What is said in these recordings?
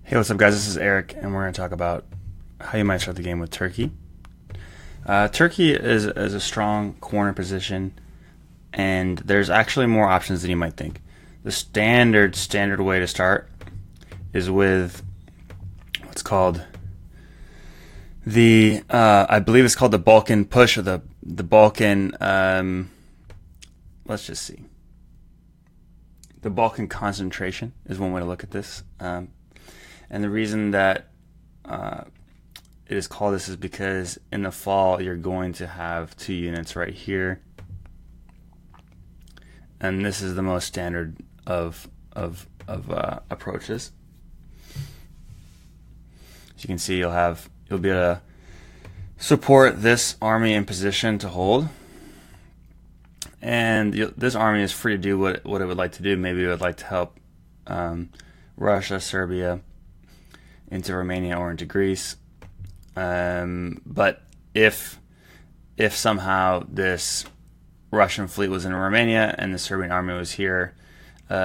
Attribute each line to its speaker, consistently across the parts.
Speaker 1: Hey, what's up, guys? This is Eric, and we're going to talk about how you might start the game with Turkey. Turkey is a strong corner position, and there's actually more options than you might think. The standard way to start is with what's called I believe it's called the Balkan push, or the Balkan. Let's just see. The Balkan concentration is one way to look at this. And the reason that it is called this is because in the fall you're going to have two units right here, and this is the most standard of approaches. As you can see, you'll be able to support this army in position to hold, and this army is free to do what it would like to do. Maybe it would like to help Russia, Serbia, into Romania or into Greece. But if somehow this Russian fleet was in Romania and the Serbian army was here,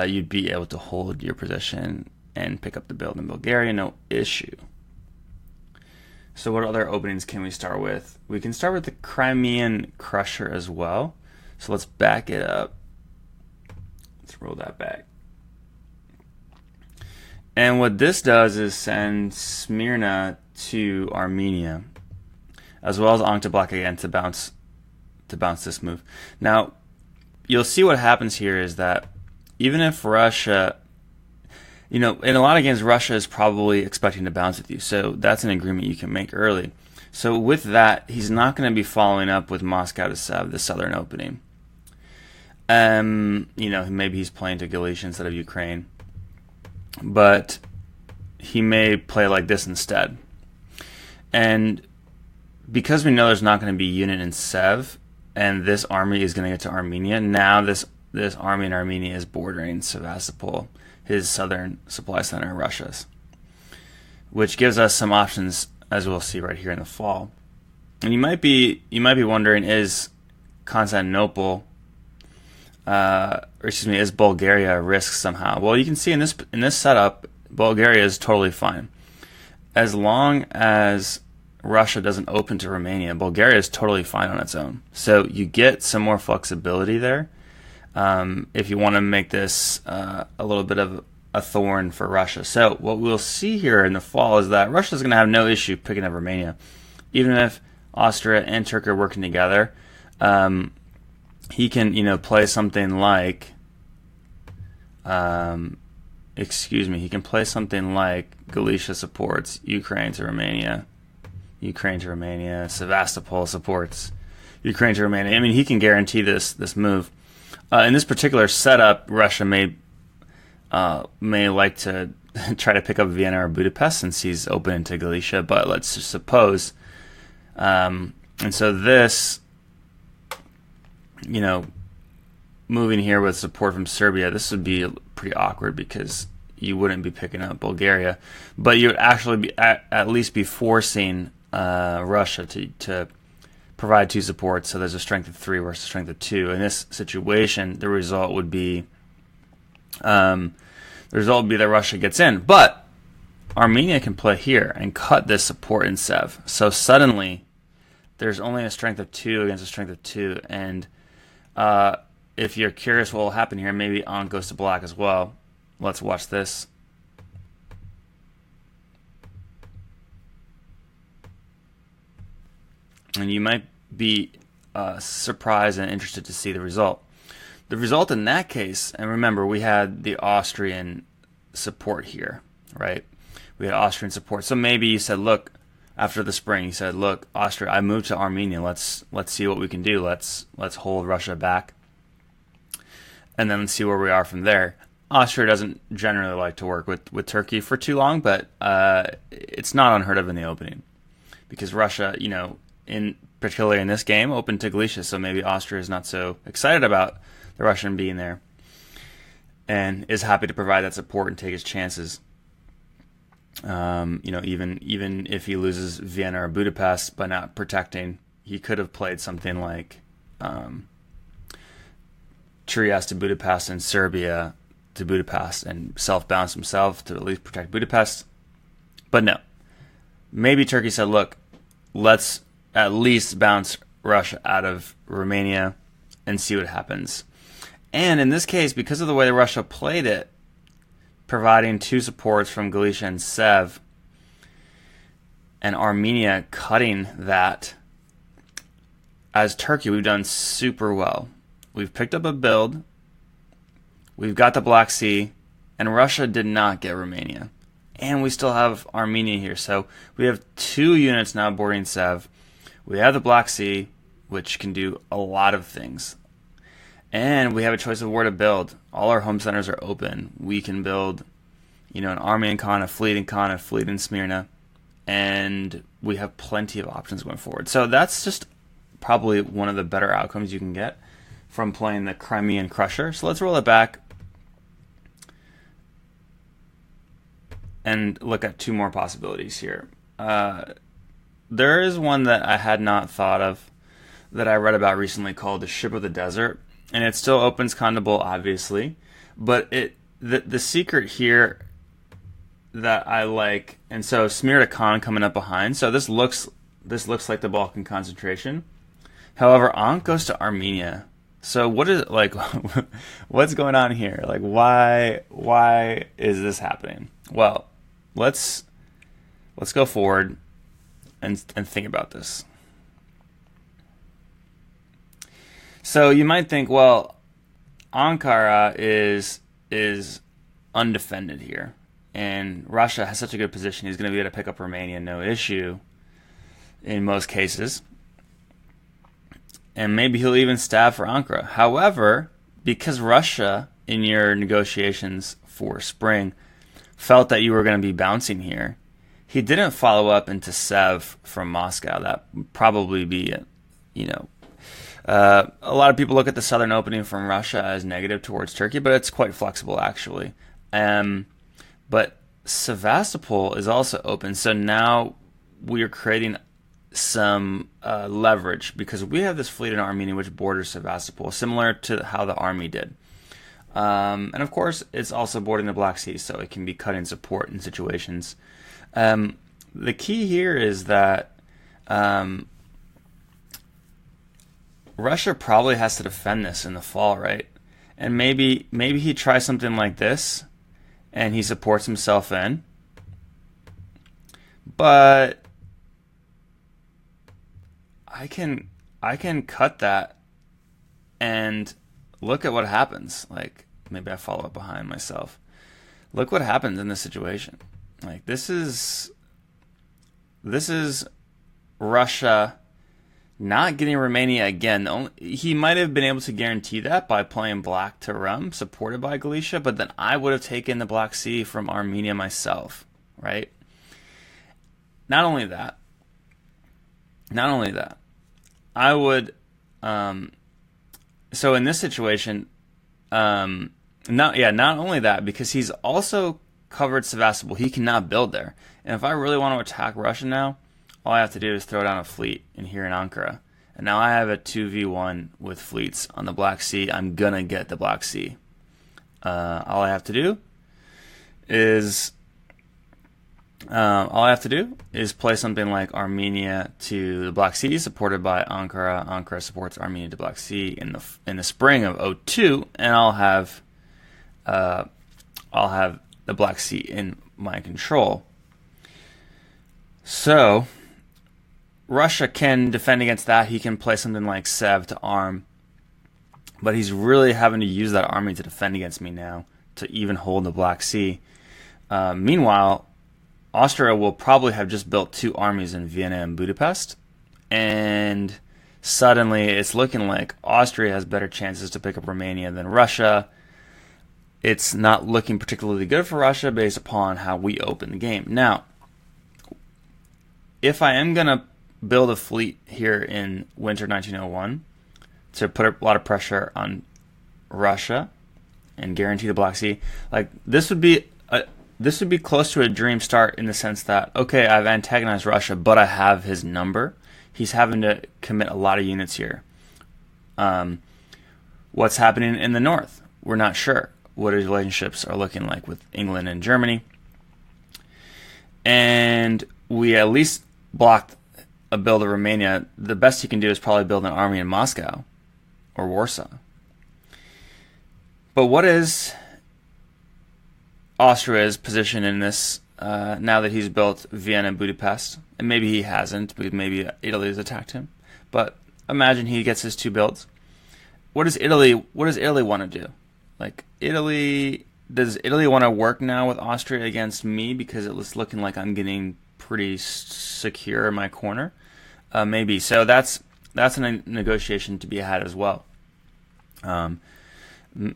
Speaker 1: you'd be able to hold your position and pick up the build in Bulgaria, no issue. So what other openings can we start with? We can start with the Crimean crusher as well. So let's back it up. Let's roll that back. And what this does is send Smyrna to Armenia, as well as Ankh-to-Black again to bounce this move. Now, you'll see what happens here is that even if Russia, in a lot of games, Russia is probably expecting to bounce with you, so that's an agreement you can make early. So with that, he's not going to be following up with Moscow to Sev, the southern opening. Maybe he's playing to Galicia instead of Ukraine. But he may play like this instead. And because we know there's not going to be unit in Sev, and this army is going to get to Armenia, now this army in Armenia is bordering Sevastopol, his southern supply center, Russia's, which gives us some options, as we'll see right here in the fall. And you might be wondering, is Constantinople is Bulgaria a risk somehow? Well, you can see in this setup, Bulgaria is totally fine. As long as Russia doesn't open to Romania, Bulgaria is totally fine on its own. So you get some more flexibility there if you want to make this a little bit of a thorn for Russia. So what we'll see here in the fall is that Russia is going to have no issue picking up Romania. Even if Austria and Turkey are working together, he can, play something like, he can play something like Galicia supports Ukraine to Romania, Sevastopol supports Ukraine to Romania. I mean, he can guarantee this move. In this particular setup, Russia may like to try to pick up Vienna or Budapest since he's open into Galicia, but let's just suppose. And so this, moving here with support from Serbia, this would be pretty awkward because you wouldn't be picking up Bulgaria, but you would actually be at least be forcing Russia to provide two supports. So there's a strength of 3 versus a strength of 2. In this situation, the result would be that Russia gets in, but Armenia can play here and cut this support in Sev. So suddenly, there's only a strength of 2 against a strength of 2, and if you're curious what will happen here, maybe Ankh goes to black as well. Let's watch this. And you might be surprised and interested to see the result. The result in that case, and remember, we had the Austrian support here, right? We had Austrian support. So maybe you said, look, after the spring, you said, look, Austria, I moved to Armenia. Let's see what we can do. Let's hold Russia back, and then see where we are from there. Austria doesn't generally like to work with Turkey for too long, but it's not unheard of in the opening because Russia, particularly in this game, opened to Galicia, so maybe Austria is not so excited about the Russian being there and is happy to provide that support and take his chances. Even if he loses Vienna or Budapest by not protecting, he could have played something like Trieste to Budapest and Serbia to Budapest and self-balance himself to at least protect Budapest. But no, maybe Turkey said, look, let's at least bounce Russia out of Romania and see what happens. And in this case, because of the way that Russia played it, providing 2 supports from Galicia and Sev, and Armenia cutting that, as Turkey, we've done super well. We've picked up a build, we've got the Black Sea, and Russia did not get Romania. And we still have Armenia here. So we have 2 units now boarding Sev. We have the Black Sea, which can do a lot of things. And we have a choice of where to build. All our home centers are open. We can build, an army in Khan, a fleet in Khan, a fleet in Smyrna. And we have plenty of options going forward. So that's just probably one of the better outcomes you can get from playing the Crimean Crusher. So let's roll it back and look at 2 more possibilities here. There is one that I had not thought of that I read about recently called the Ship of the Desert. And it still opens Kandabul, obviously. But the secret here that I like, and so Smyrna Khan coming up behind. So this looks like the Balkan concentration. However, Ankh goes to Armenia. So what is what's going on here? Like why is this happening? Well, let's go forward and think about this. So you might think, well, Ankara is undefended here, and Russia has such a good position, he's going to be able to pick up Romania no issue in most cases, and maybe he'll even stab for Ankara. However, because Russia, in your negotiations for spring, felt that you were going to be bouncing here, he didn't follow up into Sev from Moscow. That would probably be, a lot of people look at the southern opening from Russia as negative towards Turkey, but it's quite flexible, actually. But Sevastopol is also open, so now we are creating some leverage because we have this fleet in Armenia which borders Sevastopol, similar to how the army did. And of course, it's also bordering the Black Sea, so it can be cut in support in situations. The key here is that Russia probably has to defend this in the fall, right? And maybe he tries something like this, and he supports himself in. But I can cut that and look at what happens. Like, maybe I follow up behind myself. Look what happens in this situation. Like, this is Russia not getting Romania again. He might have been able to guarantee that by playing black to Rum, supported by Galicia, but then I would have taken the Black Sea from Armenia myself, right? Not only that, I would, so in this situation, not only that, because he's also covered Sevastopol, he cannot build there. And if I really want to attack Russia now, all I have to do is throw down a fleet in here in Ankara. And now I have a 2v1 with fleets on the Black Sea. I'm going to get the Black Sea. All I have to do is play something like Armenia to the Black Sea, supported by Ankara. Ankara supports Armenia to Black Sea in the spring of 2002, and I'll have the Black Sea in my control. So Russia can defend against that. He can play something like Sev to arm, but he's really having to use that army to defend against me now to even hold the Black Sea. Meanwhile, Austria will probably have just built 2 armies in Vienna and Budapest, and suddenly it's looking like Austria has better chances to pick up Romania than Russia. It's not looking particularly good for Russia based upon how we open the game. Now, if I am going to build a fleet here in winter 1901 to put a lot of pressure on Russia and guarantee the Black Sea, like this would be close to a dream start in the sense that, okay, I've antagonized Russia, but I have his number. He's having to commit a lot of units here. What's happening in the north? We're not sure what his relationships are looking like with England and Germany. and we at least blocked a build of Romania. The best he can do is probably build an army in Moscow or Warsaw. But what is Austria's position in this now that he's built Vienna and Budapest? And maybe he hasn't, because maybe Italy has attacked him. But imagine he gets his 2 builds. What does Italy want to do? Like, does Italy want to work now with Austria against me because it was looking like I'm getting pretty secure in my corner? Maybe. So that's a negotiation to be had as well.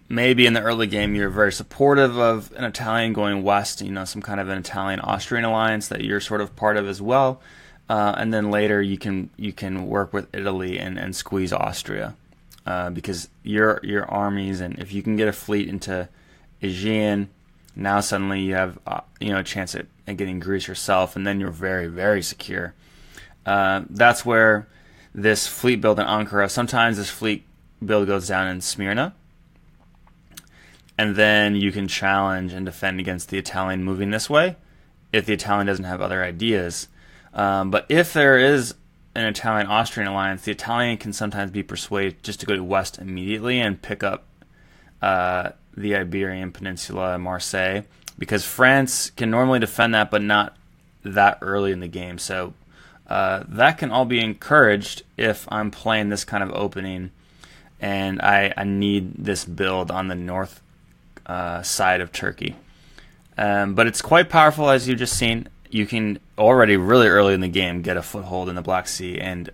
Speaker 1: Maybe in the early game you're very supportive of an Italian going west, some kind of an Italian-Austrian alliance that you're sort of part of as well, and then later you can work with Italy and squeeze Austria, because your armies, and if you can get a fleet into Aegean, now suddenly you have a chance at getting Greece yourself, and then you're very, very secure. That's where this fleet build in Ankara, sometimes this fleet build goes down in Smyrna, and then you can challenge and defend against the Italian moving this way if the Italian doesn't have other ideas. But if there is an Italian-Austrian alliance, the Italian can sometimes be persuaded just to go to west immediately and pick up the Iberian Peninsula, Marseille, because France can normally defend that, but not that early in the game. So that can all be encouraged if I'm playing this kind of opening and I need this build on the north side of Turkey. But it's quite powerful, as you've just seen. You can already really early in the game get a foothold in the Black Sea and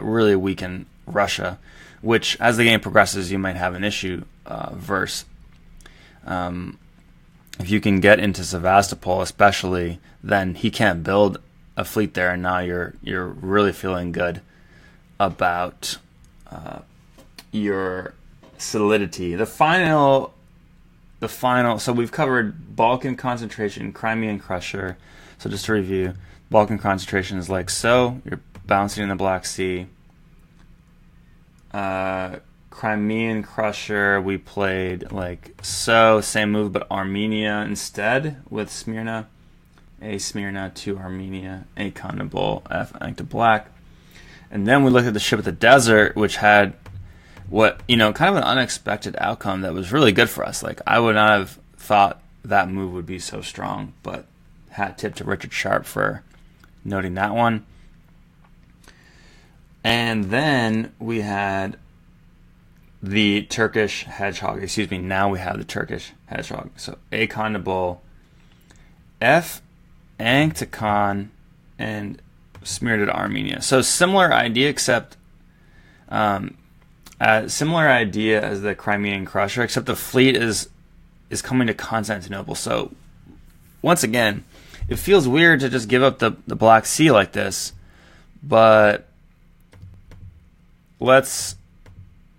Speaker 1: really weaken Russia, which as the game progresses you might have an issue versus. If you can get into Sevastopol especially, then he can't build a fleet there, and now you're really feeling good about your solidity. The final, so we've covered Balkan concentration, Crimean crusher. So just to review, Balkan concentration is like so. You're bouncing in the Black Sea. Crimean crusher, we played like so, same move, but Armenia instead with Smyrna. A Smyrna to Armenia, A Condable, F to black. And then we looked at the ship at the desert, which had what, kind of an unexpected outcome that was really good for us. Like, I would not have thought that move would be so strong, but hat tip to Richard Sharp for noting that one. And then we had the Turkish Hedgehog. Now we have the Turkish Hedgehog. So A Condable, F Anktakon, and smeared to Armenia. So similar idea, except similar idea as the Crimean crusher, except the fleet is coming to Constantinople. So once again, it feels weird to just give up the Black Sea like this, but let's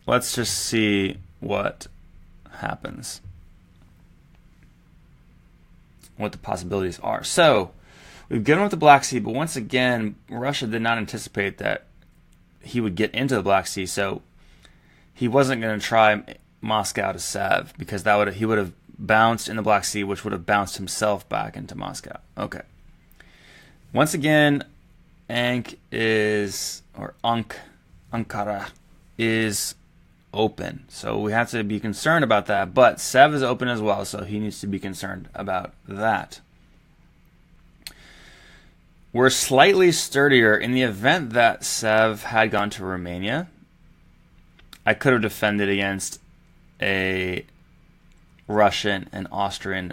Speaker 1: just see what happens, what the possibilities are. So we've given up the Black Sea, but once again, Russia did not anticipate that he would get into the Black Sea, so he wasn't going to try Moscow to Sev, because he would have bounced in the Black Sea, which would have bounced himself back into Moscow. Okay. Once again, Ankara is open, so we have to be concerned about that. But Sev is open as well, so he needs to be concerned about that. We're slightly sturdier. In the event that Sev had gone to Romania, I could have defended against a Russian and Austrian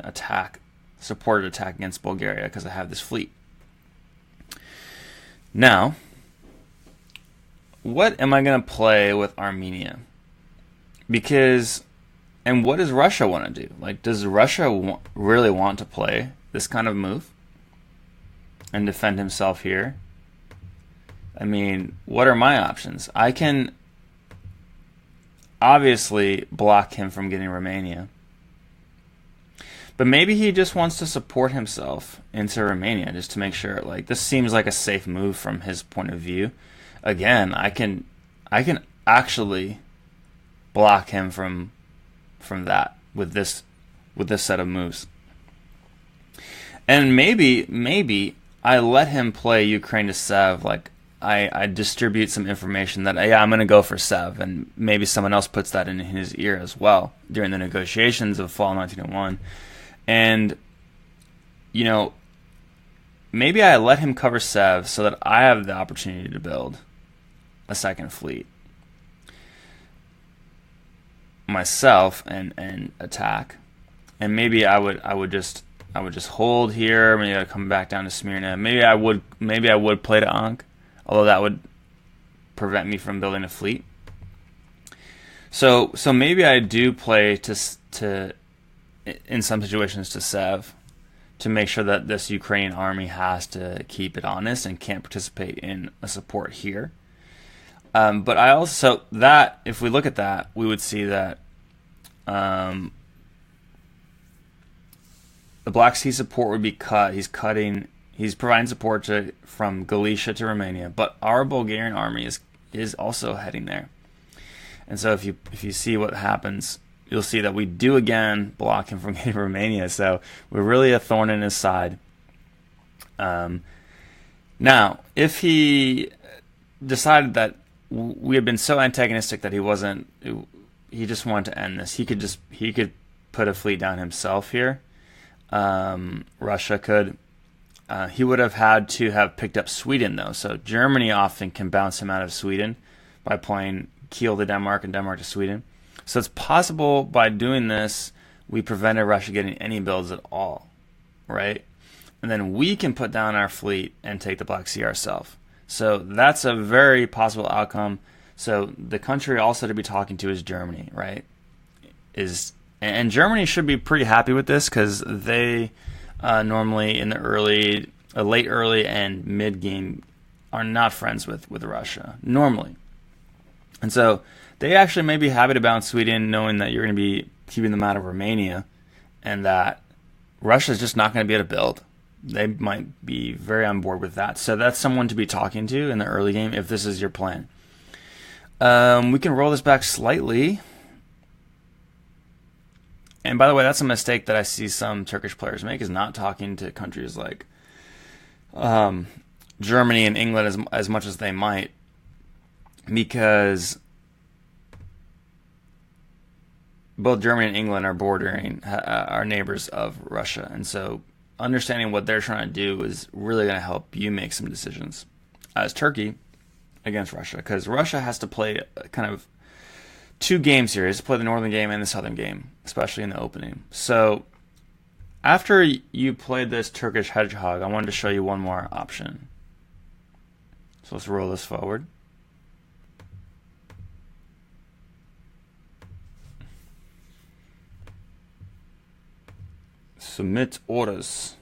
Speaker 1: supported attack against Bulgaria, because I have this fleet. Now, what am I going to play with Armenia? And what does Russia want to do? Like, does Russia really want to play this kind of move and defend himself here? I mean, what are my options? I can obviously block him from getting Romania, but maybe he just wants to support himself into Romania just to make sure. Like, this seems like a safe move from his point of view. Again, I can actually block him from that with this set of moves. And maybe I let him play Ukraine to Sev. Like I distribute some information that yeah, I'm going to go for Sev, and maybe someone else puts that in his ear as well during the negotiations of fall 1901. And you know, maybe I let him cover Sev so that I have the opportunity to build a second fleet myself and attack. And maybe I would just hold here. Maybe I'd come back down to Smyrna. Maybe I would play to Ankh, although that would prevent me from building a fleet. So maybe I do play to in some situations to Sev, to make sure that this Ukrainian army has to keep it honest and can't participate in a support here. But I also, that if we look at that, we would see that the Black Sea support would be cut. He's providing support from Galicia to Romania, but our Bulgarian army is also heading there. And so if you see what happens, you'll see that we do again block him from getting Romania. So we're really a thorn in his side. Now, if he decided that we had been so antagonistic that he just wanted to end this, he could put a fleet down himself here. Russia could. He would have had to have picked up Sweden, though. So Germany often can bounce him out of Sweden by playing Kiel to Denmark and Denmark to Sweden. So it's possible by doing this, we prevented Russia getting any builds at all, right? And then we can put down our fleet and take the Black Sea ourselves. So that's a very possible outcome. So the country also to be talking to is Germany, right? And Germany should be pretty happy with this, because they normally in the late early and mid game are not friends with Russia normally, and so they actually may be happy to bounce Sweden, knowing that you're going to be keeping them out of Romania, and that Russia's just not going to be able to build. They might be very on board with that. So that's someone to be talking to in the early game if this is your plan. We can roll this back slightly. And by the way, that's a mistake that I see some Turkish players make, is not talking to countries like Germany and England as much as they might, because both Germany and England are neighbors of Russia, and so understanding what they're trying to do is really going to help you make some decisions as Turkey against Russia, because Russia has to play kind of two game series, play the northern game and the southern game, especially in the opening. So after you played this Turkish Hedgehog, I wanted to show you one more option. So let's roll this forward. Submit orders.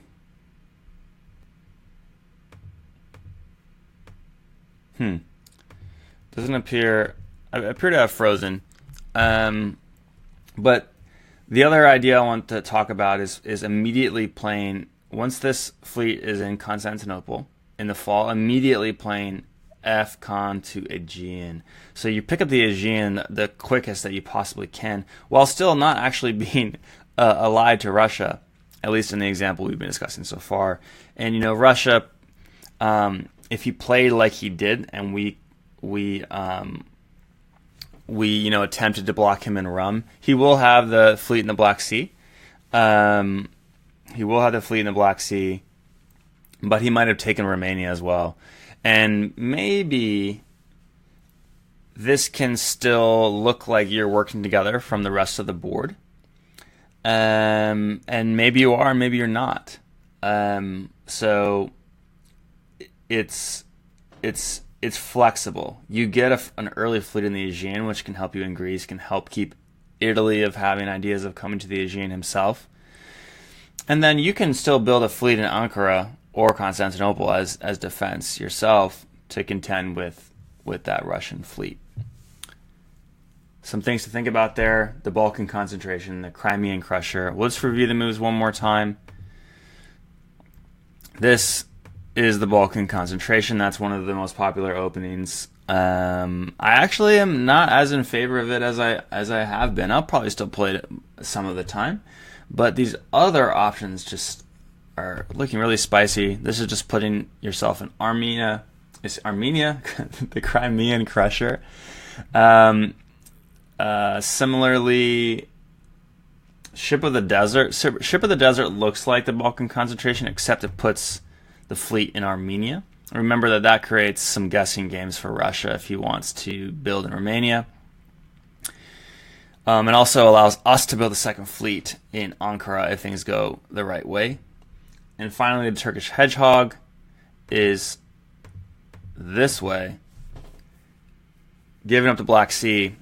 Speaker 1: Doesn't appear. I appear to have frozen. But the other idea I want to talk about is immediately playing, once this fleet is in Constantinople in the fall, immediately playing F-Con to Aegean. So you pick up the Aegean the quickest that you possibly can, while still not actually being allied to Russia, at least in the example we've been discussing so far. And Russia, if he played like he did, and we attempted to block him in Rum, he will have the fleet in the Black Sea. But he might have taken Romania as well. And maybe this can still look like you're working together from the rest of the board. And maybe you are, maybe you're not. So it's flexible. You get an early fleet in the Aegean, which can help you in Greece, can help keep Italy of having ideas of coming to the Aegean himself. And then you can still build a fleet in Ankara or Constantinople as defense yourself to contend with that Russian fleet. Some things to think about there: the Balkan concentration, the Crimean crusher. Let's review the moves one more time. This is the Balkan concentration. That's one of the most popular openings. I actually am not as in favor of it as I have been. I'll probably still play it some of the time, but these other options just are looking really spicy. This is just putting yourself in Armenia. Is Armenia the Crimean crusher? Similarly, Ship of the Desert. Ship of the Desert looks like the Balkan concentration, except it puts the fleet in Armenia. Remember that creates some guessing games for Russia if he wants to build in Romania. And also allows us to build a second fleet in Ankara if things go the right way. And finally, the Turkish Hedgehog is this way, giving up the Black Sea,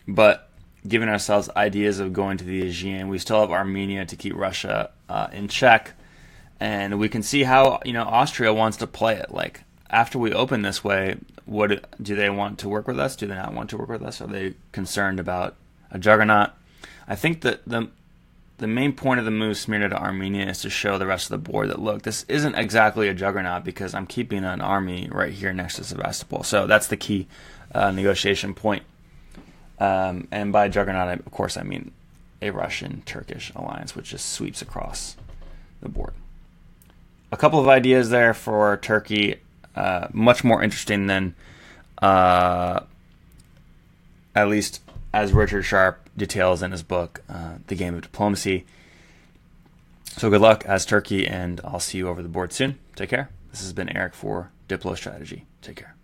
Speaker 1: but giving ourselves ideas of going to the Aegean. We still have Armenia to keep Russia in check, and we can see how Austria wants to play it. Like, after we open this way, what do they want to work with us? Do they not want to work with us? Are they concerned about a juggernaut? I think that the main point of the move Smyrna to Armenia is to show the rest of the board that, look, this isn't exactly a juggernaut because I'm keeping an army right here next to Sevastopol. So that's the key negotiation point. And by juggernaut, of course, I mean a Russian-Turkish alliance, which just sweeps across the board. A couple of ideas there for Turkey, much more interesting than, at least as Richard Sharp details in his book, The Game of Diplomacy. So good luck as Turkey, and I'll see you over the board soon. Take care. This has been Eric for Diplo Strategy. Take care.